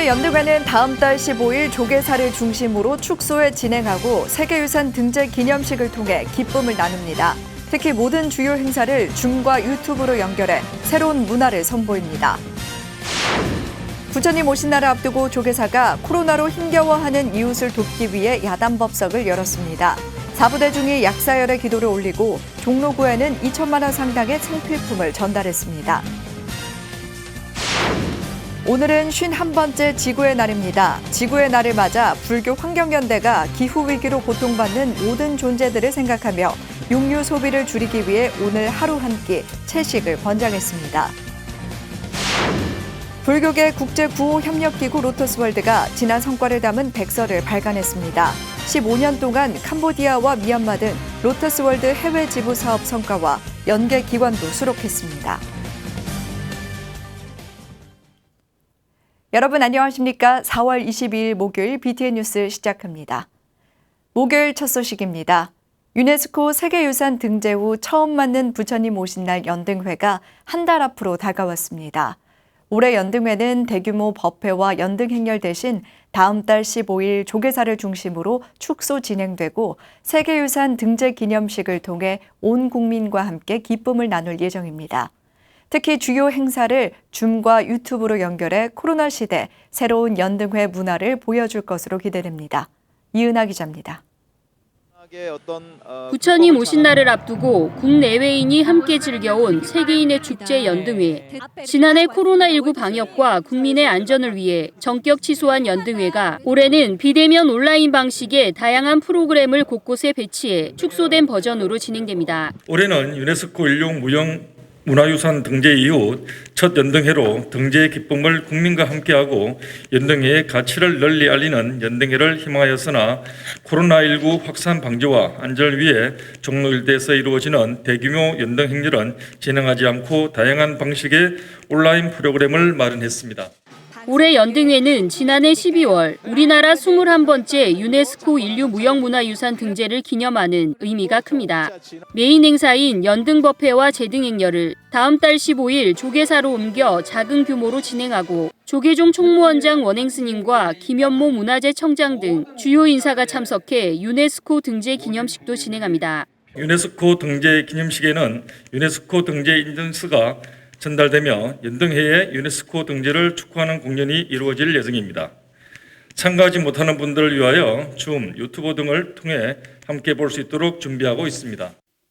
올해 연등회는 다음 달 15일 조계사를 중심으로 축소에 진행하고 세계유산 등재 기념식을 통해 기쁨을 나눕니다. 특히 모든 주요 행사를 줌과 유튜브로 연결해 새로운 문화를 선보입니다. 부처님 오신 날을 앞두고 조계사가 코로나로 힘겨워하는 이웃을 돕기 위해 야단법석을 열었습니다. 4부대중이 약사열의 기도를 올리고 종로구에는 2천만 원 상당의 생필품을 전달했습니다. 오늘은 51번째 지구의 날입니다. 지구의 날을 맞아 불교 환경연대가 기후위기로 고통받는 모든 존재들을 생각하며 육류 소비를 줄이기 위해 오늘 하루 한 끼 채식을 권장했습니다. 불교계 국제구호협력기구 로터스월드가 지난 성과를 담은 백서를 발간했습니다. 15년 동안 캄보디아와 미얀마 등 로터스월드 해외 지부 사업 성과와 연계 기관도 수록했습니다. 여러분 안녕하십니까? 4월 22일 목요일 BTN 뉴스 시작합니다. 목요일 첫 소식입니다. 유네스코 세계유산 등재 후 처음 맞는 부처님 오신 날 연등회가 한 달 앞으로 다가왔습니다. 올해 연등회는 대규모 법회와 연등 행렬 대신 다음 달 15일 조계사를 중심으로 축소 진행되고 세계유산 등재 기념식을 통해 온 국민과 함께 기쁨을 나눌 예정입니다. 특히 주요 행사를 줌과 유튜브로 연결해 코로나 시대 새로운 연등회 문화를 보여줄 것으로 기대됩니다. 이은하 기자입니다. 부처님 오신 날을 앞두고 국내외인이 함께 즐겨온 세계인의 축제 연등회. 지난해 코로나19 방역과 국민의 안전을 위해 전격 취소한 연등회가 올해는 비대면 온라인 방식의 다양한 프로그램을 곳곳에 배치해 축소된 버전으로 진행됩니다. 올해는 유네스코 인류 문화유산 등재 이후 첫 연등회로 등재의 기쁨을 국민과 함께하고 연등회의 가치를 널리 알리는 연등회를 희망하였으나 코로나19 확산 방지와 안전을 위해 종로 일대에서 이루어지는 대규모 연등 행렬은 진행하지 않고 다양한 방식의 온라인 프로그램을 마련했습니다. 올해 연등회는 지난해 12월 우리나라 21번째 유네스코 인류무형문화유산 등재를 기념하는 의미가 큽니다. 메인 행사인 연등법회와 제등행렬을 다음 달 15일 조계사로 옮겨 작은 규모로 진행하고 조계종 총무원장 원행스님과 김연모 문화재청장 등 주요 인사가 참석해 유네스코 등재 기념식도 진행합니다. 유네스코 등재 기념식에는 유네스코 등재 인증서가 전달되며 연등회의 유네스코 등재를 축하하는 공연이 이루어질 예정입니다. 참가하지 못하는 분들을 위하여 줌, 유튜브 등을 통해 함께 볼 수 있도록 준비하고 있습니다.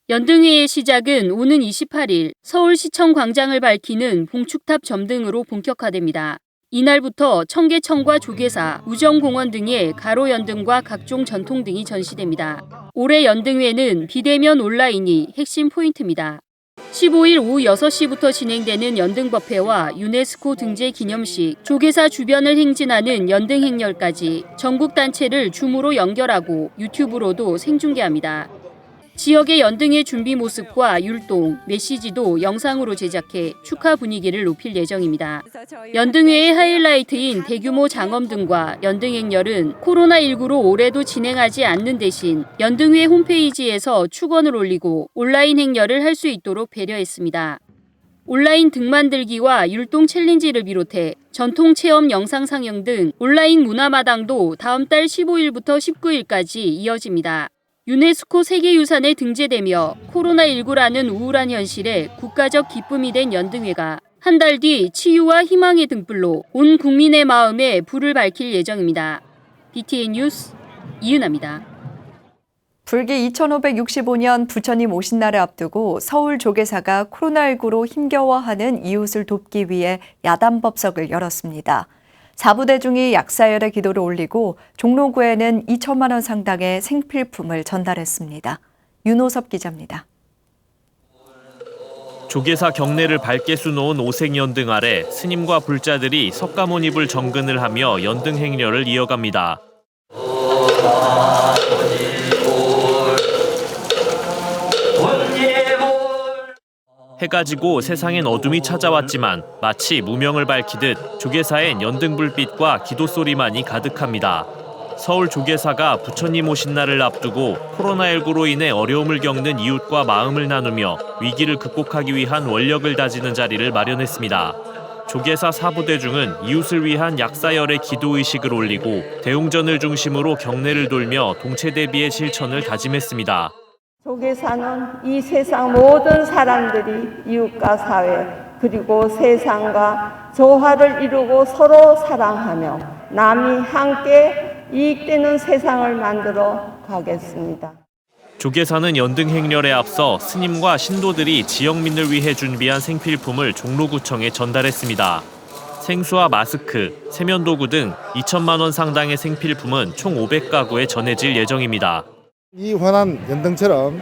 연등회의 시작은 오는 28일 서울시청 광장을 밝히는 봉축탑 점등으로 본격화됩니다. 이날부터 청계천과 조계사, 우정공원 등의 가로 연등과 각종 전통 등이 전시됩니다. 올해 연등회는 비대면 온라인이 핵심 포인트입니다. 15일 오후 6시부터 진행되는 연등법회와 유네스코 등재 기념식, 조계사 주변을 행진하는 연등 행렬까지 전국 단체를 줌으로 연결하고 유튜브로도 생중계합니다. 지역의 연등의 준비 모습과 율동, 메시지도 영상으로 제작해 축하 분위기를 높일 예정입니다. 연등회의 하이라이트인 대규모 장엄 등과 연등 행렬은 코로나19로 올해도 진행하지 않는 대신 연등회 홈페이지에서 축원을 올리고 온라인 행렬을 할 수 있도록 배려했습니다. 온라인 등 만들기와 율동 챌린지를 비롯해 전통 체험 영상 상영 등 온라인 문화마당도 다음 달 15일부터 19일까지 이어집니다. 유네스코 세계유산에 등재되며 코로나19라는 우울한 현실에 국가적 기쁨이 된 연등회가 한 달 뒤 치유와 희망의 등불로 온 국민의 마음에 불을 밝힐 예정입니다. BTN 뉴스 이은하입니다. 불기 2565년 부처님 오신 날을 앞두고 서울 조계사가 코로나19로 힘겨워하는 이웃을 돕기 위해 야단법석을 열었습니다. 4부대중이 약사열의 기도를 올리고 종로구에는 2천만 원 상당의 생필품을 전달했습니다. 윤호섭 기자입니다. 조계사 경례를 밝게 수놓은 오색연등 아래 스님과 불자들이 석가모니불 정근을 하며 연등 행렬을 이어갑니다. 해가 지고 세상엔 어둠이 찾아왔지만 마치 무명을 밝히듯 조계사엔 연등불빛과 기도소리만이 가득합니다. 서울 조계사가 부처님 오신 날을 앞두고 코로나19로 인해 어려움을 겪는 이웃과 마음을 나누며 위기를 극복하기 위한 원력을 다지는 자리를 마련했습니다. 조계사 사부대 중은 이웃을 위한 약사열의 기도의식을 올리고 대웅전을 중심으로 경례를 돌며 동체 대비의 실천을 다짐했습니다. 조계사는 이 세상 모든 사람들이 이웃과 사회 그리고 세상과 조화를 이루고 서로 사랑하며 남이 함께 이익되는 세상을 만들어 가겠습니다. 조계사는 연등 행렬에 앞서 스님과 신도들이 지역민을 위해 준비한 생필품을 종로구청에 전달했습니다. 생수와 마스크, 세면도구 등 2천만 원 상당의 생필품은 총 500가구에 전해질 예정입니다. 이 환한 연등처럼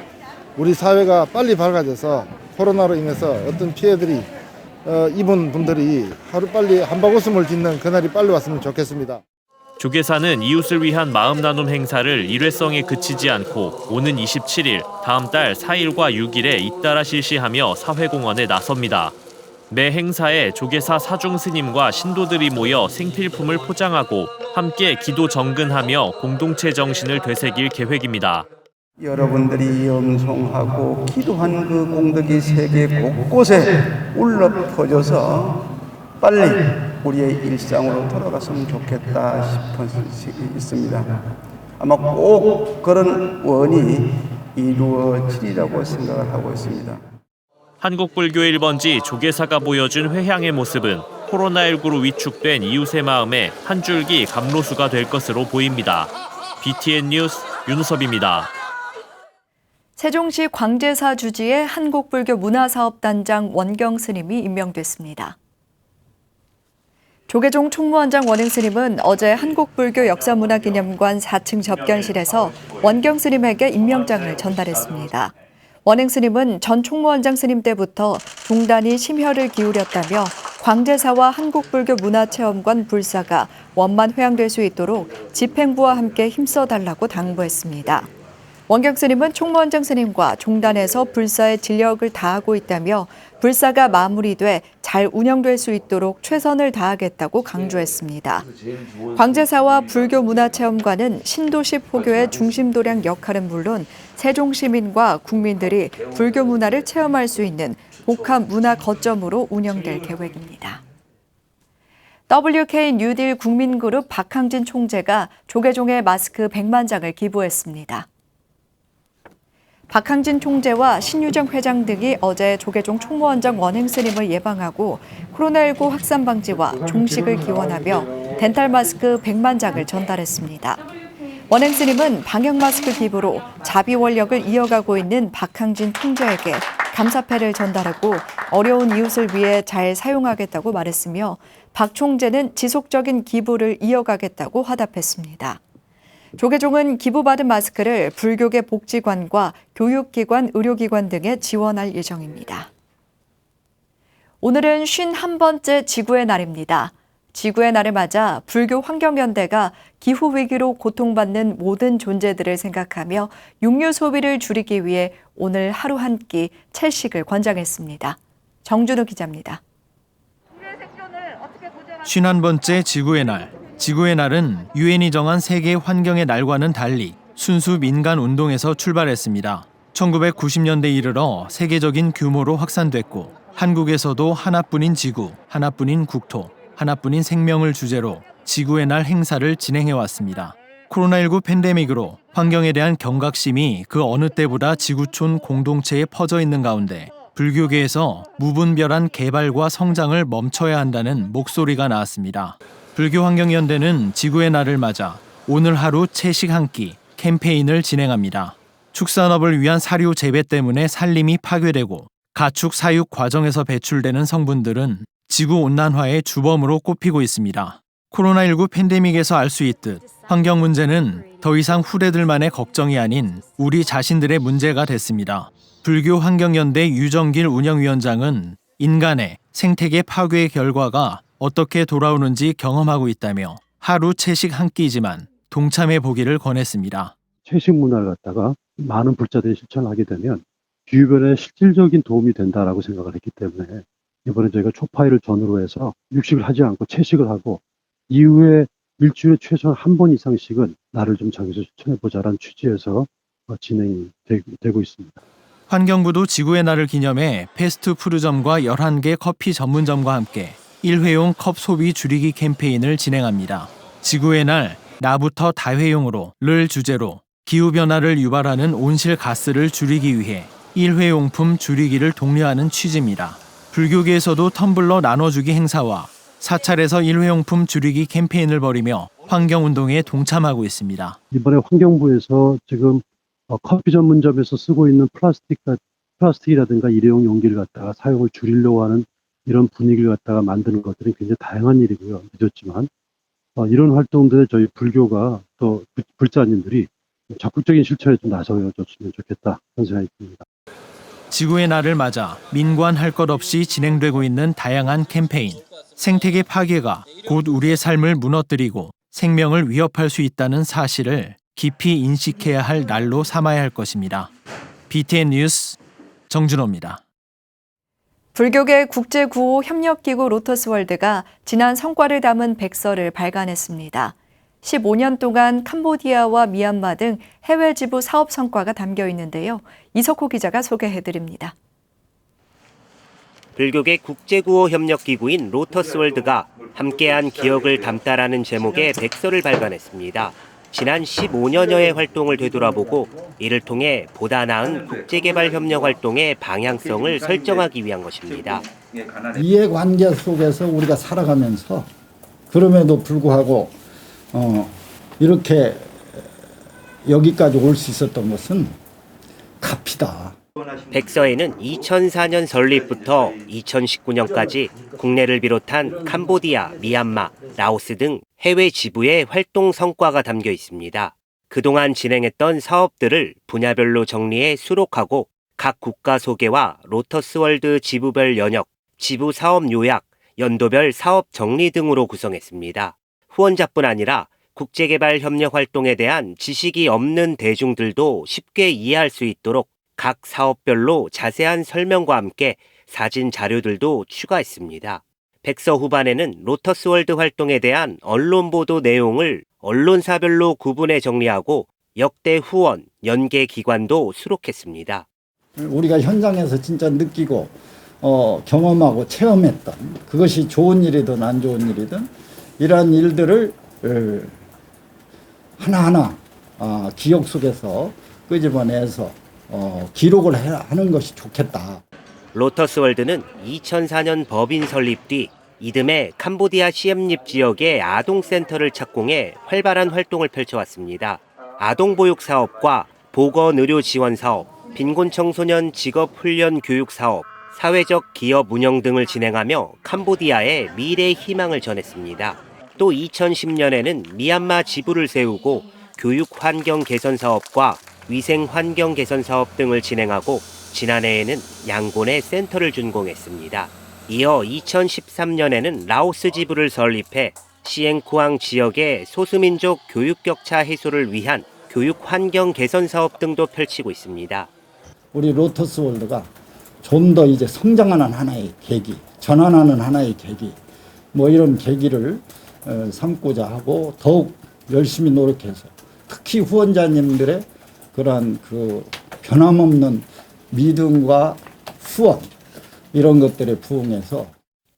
우리 사회가 빨리 밝아져서 코로나로 인해서 어떤 피해들이 입은 분들이 하루빨리 한바구음을 짓는 그날이 빨리 왔으면 좋겠습니다. 조계사는 이웃을 위한 마음 나눔 행사를 일회성에 그치지 않고 오는 27일, 다음 달 4일과 6일에 잇따라 실시하며 사회공헌에 나섭니다. 매 행사에 조계사 사중 스님과 신도들이 모여 생필품을 포장하고 함께 기도 정근하며 공동체 정신을 되새길 계획입니다. 여러분들이 염송하고 기도한 그 공덕이 세계 곳곳에 울려 퍼져서 빨리 우리의 일상으로 돌아갔으면 좋겠다 싶은 생각이 있습니다. 아마 꼭 그런 원이 이루어지리라고 생각을 하고 있습니다. 한국불교 1번지 조계사가 보여준 회향의 모습은 코로나19로 위축된 이웃의 마음에 한 줄기 감로수가 될 것으로 보입니다. BTN 뉴스 윤섭입니다. 세종시 광제사 주지의 한국불교 문화사업단장 원경 스님이 임명됐습니다. 조계종 총무원장 원행 스님은 어제 한국불교 역사문화기념관 4층 접견실에서 원경 스님에게 임명장을 전달했습니다. 원행 스님은 전 총무원장 스님 때부터 종단이 심혈을 기울였다며 광제사와 한국불교 문화체험관 불사가 원만 회양될 수 있도록 집행부와 함께 힘써달라고 당부했습니다. 원경 스님은 총무원장 스님과 종단에서 불사에 진력을 다하고 있다며 불사가 마무리돼 잘 운영될 수 있도록 최선을 다하겠다고 강조했습니다. 광제사와 불교문화체험관은 신도시 포교의 중심도량 역할은 물론 세종 시민과 국민들이 불교 문화를 체험할 수 있는 복합 문화 거점으로 운영될 계획입니다. WK 뉴딜 국민그룹 박항진 총재가 조계종에 마스크 100만 장을 기부했습니다. 박항진 총재와 신유정 회장 등이 어제 조계종 총무원장 원행 스님을 예방하고 코로나19 확산 방지와 종식을 기원하며 덴탈 마스크 100만 장을 전달했습니다. 원행 스님은 방역 마스크 기부로 자비 원력을 이어가고 있는 박항진 총재에게 감사패를 전달하고 어려운 이웃을 위해 잘 사용하겠다고 말했으며 박 총재는 지속적인 기부를 이어가겠다고 화답했습니다. 조계종은 기부받은 마스크를 불교계 복지관과 교육기관, 의료기관 등에 지원할 예정입니다. 오늘은 51번째 지구의 날입니다. 지구의 날을 맞아 불교 환경연대가 기후위기로 고통받는 모든 존재들을 생각하며 육류 소비를 줄이기 위해 오늘 하루 한 끼 채식을 권장했습니다. 정준우 기자입니다. 51번째 지구의 날. 지구의 날은 유엔이 정한 세계 환경의 날과는 달리 순수 민간 운동에서 출발했습니다. 1990년대 이르러 세계적인 규모로 확산됐고 한국에서도 하나뿐인 지구, 하나뿐인 국토, 하나뿐인 생명을 주제로 지구의 날 행사를 진행해왔습니다. 코로나19 팬데믹으로 환경에 대한 경각심이 그 어느 때보다 지구촌 공동체에 퍼져 있는 가운데 불교계에서 무분별한 개발과 성장을 멈춰야 한다는 목소리가 나왔습니다. 불교환경연대는 지구의 날을 맞아 오늘 하루 채식 한 끼 캠페인을 진행합니다. 축산업을 위한 사료 재배 때문에 산림이 파괴되고 가축 사육 과정에서 배출되는 성분들은 지구온난화의 주범으로 꼽히고 있습니다. 코로나19 팬데믹에서 알 수 있듯 환경 문제는 더 이상 후대들만의 걱정이 아닌 우리 자신들의 문제가 됐습니다. 불교환경연대 유정길 운영위원장은 인간의 생태계 파괴의 결과가 어떻게 돌아오는지 경험하고 있다며 하루 채식 한 끼지만 동참해 보기를 권했습니다. 채식 문화를 갖다가 많은 불자들이 실천을 하게 되면 기후변화에 실질적인 도움이 된다라고 생각을 했기 때문에 이번에 저희가 초파일을 전후로 해서 육식을 하지 않고 채식을 하고 이후에 일주일에 최소한 한 번 이상씩은 날을 좀 정해서 실천해보자라는 취지에서 진행이 되고 있습니다. 환경부도 지구의 날을 기념해 패스트푸드점과 11개 커피 전문점과 함께 일회용 컵 소비 줄이기 캠페인을 진행합니다. 지구의 날, 나부터 다회용으로를 주제로 기후변화를 유발하는 온실가스를 줄이기 위해 일회용품 줄이기를 독려하는 취지입니다. 불교계에서도 텀블러 나눠주기 행사와 사찰에서 일회용품 줄이기 캠페인을 벌이며 환경운동에 동참하고 있습니다. 이번에 환경부에서 지금 커피 전문점에서 쓰고 있는 플라스틱이라든가 일회용 용기를 갖다가 사용을 줄이려고 하는 이런 분위기를 갖다가 만드는 것들은 굉장히 다양한 일이고요. 늦었지만 이런 활동들에 저희 불교가 또 불자님들이 적극적인 실천에 좀 나서줬으면 좋겠다 그런 생각이 듭니다. 지구의 날을 맞아 민관할 것 없이 진행되고 있는 다양한 캠페인. 생태계 파괴가 곧 우리의 삶을 무너뜨리고 생명을 위협할 수 있다는 사실을 깊이 인식해야 할 날로 삼아야 할 것입니다. BTN 뉴스 정준호입니다. 불교계 국제구호협력기구 로터스월드가 지난 성과를 담은 백서를 발간했습니다. 15년 동안 캄보디아와 미얀마 등 해외 지부 사업 성과가 담겨 있는데요. 이석호 기자가 소개해드립니다. 불교계 국제구호협력기구인 로터스월드가 함께한 기억을 담다라는 제목의 백서를 발간했습니다. 지난 15년여의 활동을 되돌아보고 이를 통해 보다 나은 국제개발협력 활동의 방향성을 설정하기 위한 것입니다. 이해관계 속에서 우리가 살아가면서 그럼에도 불구하고 이렇게 여기까지 올 수 있었던 것은 값이다. 백서에는 2004년 설립부터 2019년까지 국내를 비롯한 캄보디아, 미얀마, 라오스 등 해외 지부의 활동 성과가 담겨 있습니다. 그동안 진행했던 사업들을 분야별로 정리해 수록하고 각 국가 소개와 로터스월드 지부별 연역, 지부 사업 요약, 연도별 사업 정리 등으로 구성했습니다. 후원자뿐 아니라 국제개발 협력 활동에 대한 지식이 없는 대중들도 쉽게 이해할 수 있도록 각 사업별로 자세한 설명과 함께 사진 자료들도 추가했습니다. 백서 후반에는 로터스월드 활동에 대한 언론 보도 내용을 언론사별로 구분해 정리하고 역대 후원, 연계 기관도 수록했습니다. 우리가 현장에서 진짜 느끼고 경험하고 체험했던 그것이 좋은 일이든 안 좋은 일이든 이러한 일들을 하나하나 기억 속에서 끄집어내서 기록을 하는 것이 좋겠다. 로터스월드는 2004년 법인 설립 뒤 이듬해 캄보디아 시엠립 지역의 아동센터를 착공해 활발한 활동을 펼쳐왔습니다. 아동보육 사업과 보건의료 지원 사업, 빈곤 청소년 직업훈련 교육 사업, 사회적 기업 운영 등을 진행하며 캄보디아의 미래 희망을 전했습니다. 또 2010년에는 미얀마 지부를 세우고 교육 환경 개선 사업과 위생 환경 개선 사업 등을 진행하고 지난해에는 양곤에 센터를 준공했습니다. 이어 2013년에는 라오스 지부를 설립해 시앵쿠앙 지역의 소수민족 교육 격차 해소를 위한 교육 환경 개선 사업 등도 펼치고 있습니다. 우리 로터스월드가 좀 더 이제 성장하는 하나의 계기, 전환하는 하나의 계기, 이런 계기를 삼고자 하고 더욱 열심히 노력해서 특히 후원자님들의 그러한 변함없는 믿음과 후원 이런 것들에 부응해서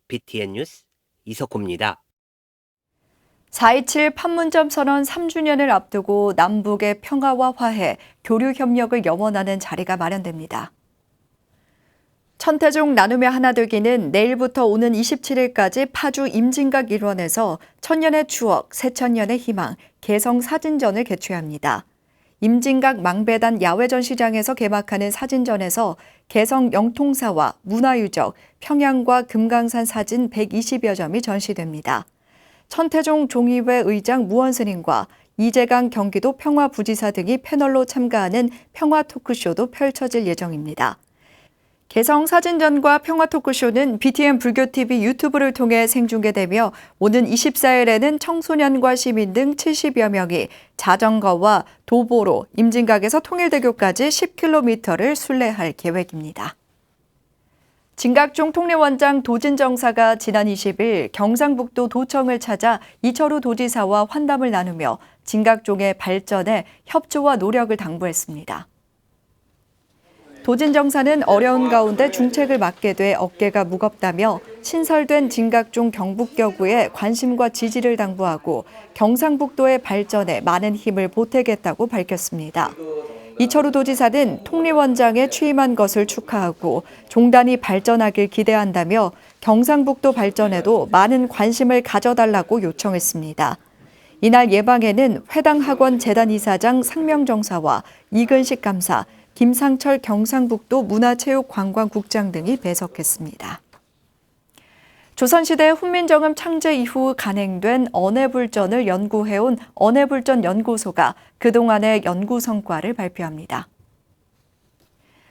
BTN 뉴스 이석호입니다. 4.27 판문점 선언 3주년을 앞두고 남북의 평화와 화해, 교류 협력을 염원하는 자리가 마련됩니다. 천태종 나눔의 하나되기는 내일부터 오는 27일까지 파주 임진각 일원에서 천년의 추억, 새천년의 희망, 개성 사진전을 개최합니다. 임진각 망배단 야외전시장에서 개막하는 사진전에서 개성 영통사와 문화유적, 평양과 금강산 사진 120여 점이 전시됩니다. 천태종 종의회 의장 무원스님과 이재강 경기도 평화부지사 등이 패널로 참가하는 평화 토크쇼도 펼쳐질 예정입니다. 개성 사진전과 평화 토크쇼는 BTN 불교TV 유튜브를 통해 생중계되며 오는 24일에는 청소년과 시민 등 70여 명이 자전거와 도보로 임진각에서 통일대교까지 10km를 순례할 계획입니다. 진각종 통례원장 도진정사가 지난 20일 경상북도 도청을 찾아 이철우 도지사와 환담을 나누며 진각종의 발전에 협조와 노력을 당부했습니다. 도진정사는 어려운 가운데 중책을 맡게 돼 어깨가 무겁다며 신설된 진각종 경북여구에 관심과 지지를 당부하고 경상북도의 발전에 많은 힘을 보태겠다고 밝혔습니다. 이철우 도지사는 통리원장에 취임한 것을 축하하고 종단이 발전하길 기대한다며 경상북도 발전에도 많은 관심을 가져달라고 요청했습니다. 이날 예방에는 회당학원 재단 이사장 상명정사와 이근식 감사, 김상철 경상북도 문화체육관광국장 등이 배석했습니다. 조선시대 훈민정음 창제 이후 간행된 언해불전을 연구해온 언해불전연구소가 그동안의 연구 성과를 발표합니다.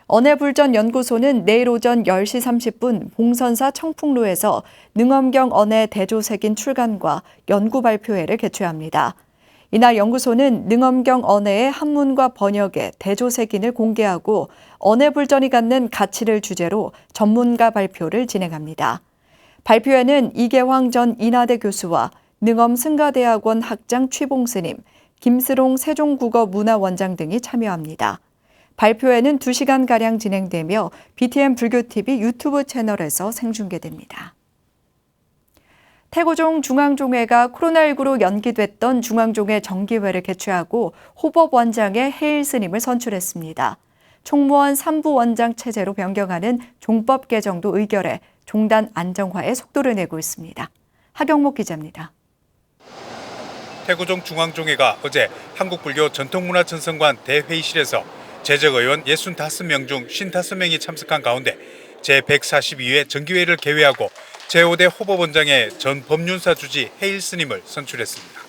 언해불전연구소는 내일 오전 10시 30분 봉선사 청풍로에서 능엄경 언해 대조색인 출간과 연구 발표회를 개최합니다. 이날 연구소는 능엄경 언해의 한문과 번역의 대조색인을 공개하고 언해불전이 갖는 가치를 주제로 전문가 발표를 진행합니다. 발표회는 이계황 전 인하대 교수와 능엄 승가대학원 학장 취봉스님, 김스롱 세종국어문화원장 등이 참여합니다. 발표회는 2시간가량 진행되며 BTN 불교TV 유튜브 채널에서 생중계됩니다. 태고종 중앙종회가 코로나19로 연기됐던 중앙종회 정기회를 개최하고 호법원장의 해일 스님을 선출했습니다. 총무원 3부 원장 체제로 변경하는 종법 개정도 의결해 종단 안정화에 속도를 내고 있습니다. 하경목 기자입니다. 태고종 중앙종회가 어제 한국불교 전통문화전승관 대회의실에서 재적의원 65명 중 55명이 참석한 가운데 제142회 정기회를 개회하고 제5대 호법원장의 전 법륜사 주지 해일 스님을 선출했습니다.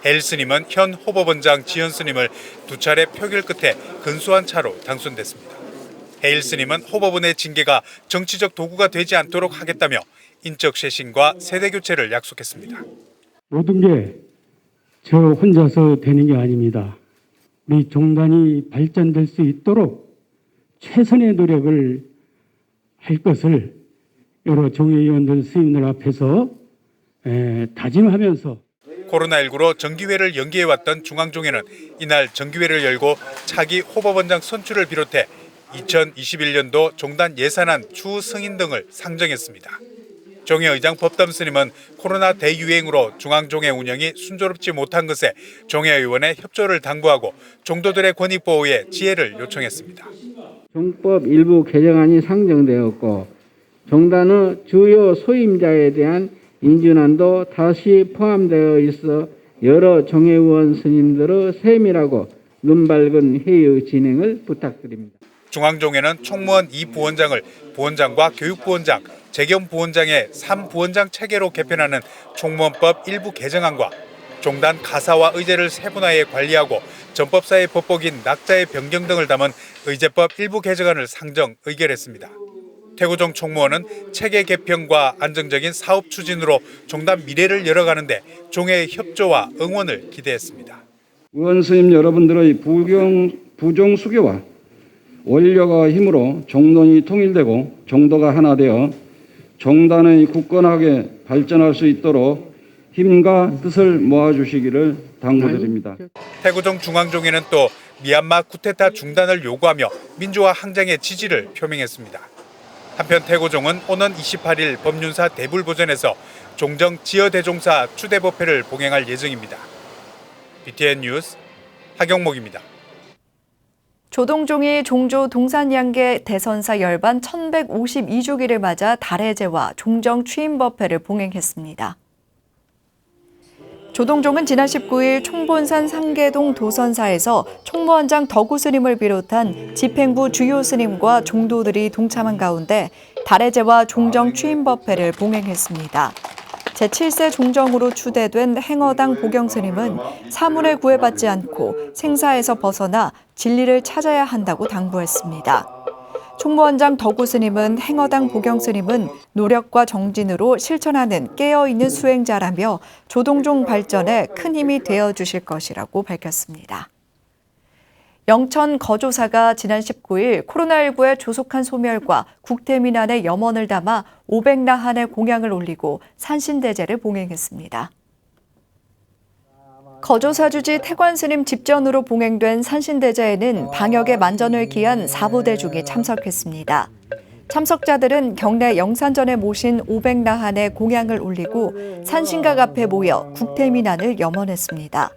해일 스님은 현 호법원장 지현 스님을 2차례 표결 끝에 근소한 차로 당선됐습니다. 해일 스님은 호법원의 징계가 정치적 도구가 되지 않도록 하겠다며 인적 쇄신과 세대 교체를 약속했습니다. 모든 게 저 혼자서 되는 게 아닙니다. 우리 종단이 발전될 수 있도록 최선의 노력을 할 것을 여러 종회위원들 스님들 앞에서 다짐하면서 코로나19로 정기회를 연기해왔던 중앙종회는 이날 정기회를 열고 차기 호법원장 선출을 비롯해 2021년도 종단 예산안 추후 승인 등을 상정했습니다. 종회의장 법담 스님은 코로나 대유행으로 중앙종회 운영이 순조롭지 못한 것에 종회의원의 협조를 당부하고 종도들의 권익 보호에 지혜를 요청했습니다. 종법 일부 개정안이 상정되었고 종단의 주요 소임자에 대한 인준안도 다시 포함되어 있어 여러 종회의원 스님들의 세밀하고 눈밝은 회의 진행을 부탁드립니다. 중앙종회는 총무원 2부원장을 부원장과 교육부원장, 재경부원장의 3부원장 체계로 개편하는 총무원법 일부 개정안과 종단 가사와 의제를 세분화해 관리하고 전법사의 법복인 낙자의 변경 등을 담은 의제법 일부 개정안을 상정 의결했습니다. 태고종 총무원은 체계 개편과 안정적인 사업 추진으로 종단 미래를 열어가는데 종회의 협조와 응원을 기대했습니다. 의원 스님 여러분들의 부종 수교와 원력과 힘으로 종단이 통일되고 종도가 하나 되어 종단의 굳건하게 발전할 수 있도록 힘과 뜻을 모아주시기를 당부드립니다. 태고종 중앙종회는 또 미얀마 쿠데타 중단을 요구하며 민주화 항쟁의 지지를 표명했습니다. 한편 태고종은 오는 28일 법륜사 대불보전에서 종정 지여대종사 추대법회를 봉행할 예정입니다. BTN 뉴스 하경목입니다. 조동종이 종조 동산양계 대선사 열반 1152주기를 맞아 달해제와 종정 취임법회를 봉행했습니다. 조동종은 지난 19일 총본산 상계동 도선사에서 총무원장 덕우 스님을 비롯한 집행부 주요 스님과 종도들이 동참한 가운데 달해제와 종정 취임법회를 봉행했습니다. 제7세 종정으로 추대된 행어당 보경 스님은 사문을 구애받지 않고 생사에서 벗어나 진리를 찾아야 한다고 당부했습니다. 총무원장 덕우 스님은 행어당 보경 스님은 노력과 정진으로 실천하는 깨어있는 수행자라며 조동종 발전에 큰 힘이 되어주실 것이라고 밝혔습니다. 영천 거조사가 지난 19일 코로나19의 조속한 소멸과 국태민안의 염원을 담아 500나한의 공양을 올리고 산신대제를 봉행했습니다. 거조사주지 태관스님 집전으로 봉행된 산신대제에는 방역에 만전을 기한 사부대중이 참석했습니다. 참석자들은 경내 영산전에 모신 500나한의 공양을 올리고 산신각 앞에 모여 국태민안을 염원했습니다.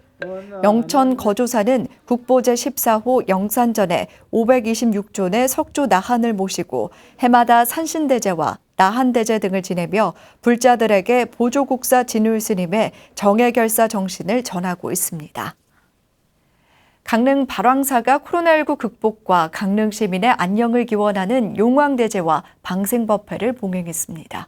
영천 거조사는 국보 제14호 영산전에 526존의 석조 나한을 모시고 해마다 산신대제와 나한대제 등을 지내며 불자들에게 보조국사 진울스님의 정예결사 정신을 전하고 있습니다. 강릉 발왕사가 코로나19 극복과 강릉 시민의 안녕을 기원하는 용왕대제와 방생법회를 봉행했습니다.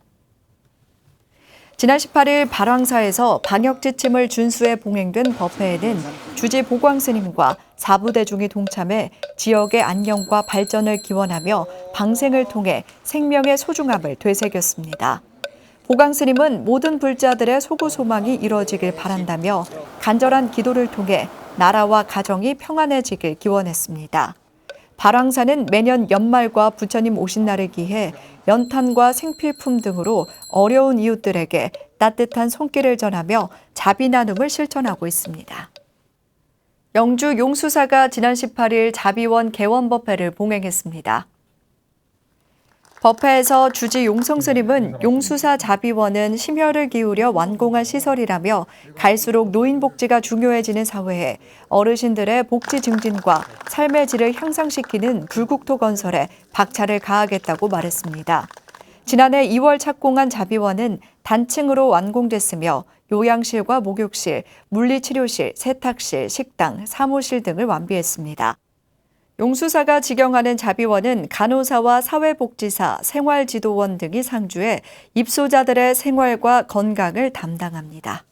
지난 18일 발왕사에서 방역 지침을 준수해 봉행된 법회에는 주지 보광스님과 사부대중이 동참해 지역의 안녕과 발전을 기원하며 방생을 통해 생명의 소중함을 되새겼습니다. 보광스님은 모든 불자들의 소구 소망이 이루어지길 바란다며 간절한 기도를 통해 나라와 가정이 평안해지길 기원했습니다. 발왕사는 매년 연말과 부처님 오신 날을 기해 연탄과 생필품 등으로 어려운 이웃들에게 따뜻한 손길을 전하며 자비 나눔을 실천하고 있습니다. 영주 용수사가 지난 18일 자비원 개원법회를 봉행했습니다. 법회에서 주지 용성스님은 용수사 자비원은 심혈을 기울여 완공한 시설이라며 갈수록 노인 복지가 중요해지는 사회에 어르신들의 복지 증진과 삶의 질을 향상시키는 불국토 건설에 박차를 가하겠다고 말했습니다. 지난해 2월 착공한 자비원은 단층으로 완공됐으며 요양실과 목욕실, 물리치료실, 세탁실, 식당, 사무실 등을 완비했습니다. 용수사가 직영하는 자비원은 간호사와 사회복지사, 생활지도원 등이 상주해 입소자들의 생활과 건강을 담당합니다.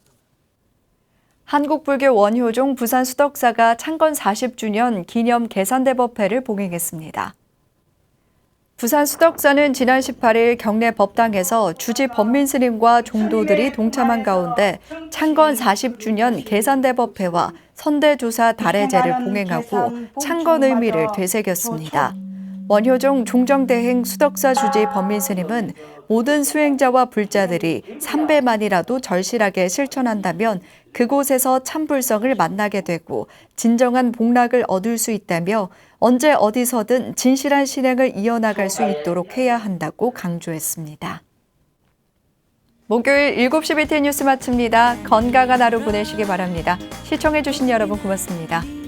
한국불교 원효종 부산수덕사가 창건 40주년 기념 계산대법회를 봉행했습니다. 부산수덕사는 지난 18일 경내 법당에서 주지 법민스님과 종도들이 동참한 가운데 창건 40주년 계산대법회와 선대조사 달해제를 봉행하고 창건 의미를 되새겼습니다. 원효종 종정대행 수덕사 주지 법민스님은 모든 수행자와 불자들이 3배만이라도 절실하게 실천한다면 그곳에서 참불성을 만나게 되고 진정한 복락을 얻을 수 있다며 언제 어디서든 진실한 신행을 이어나갈 수 있도록 해야 한다고 강조했습니다. 목요일 7시 BTN 뉴스 마칩니다. 건강한 하루 보내시기 바랍니다. 시청해주신 여러분 고맙습니다.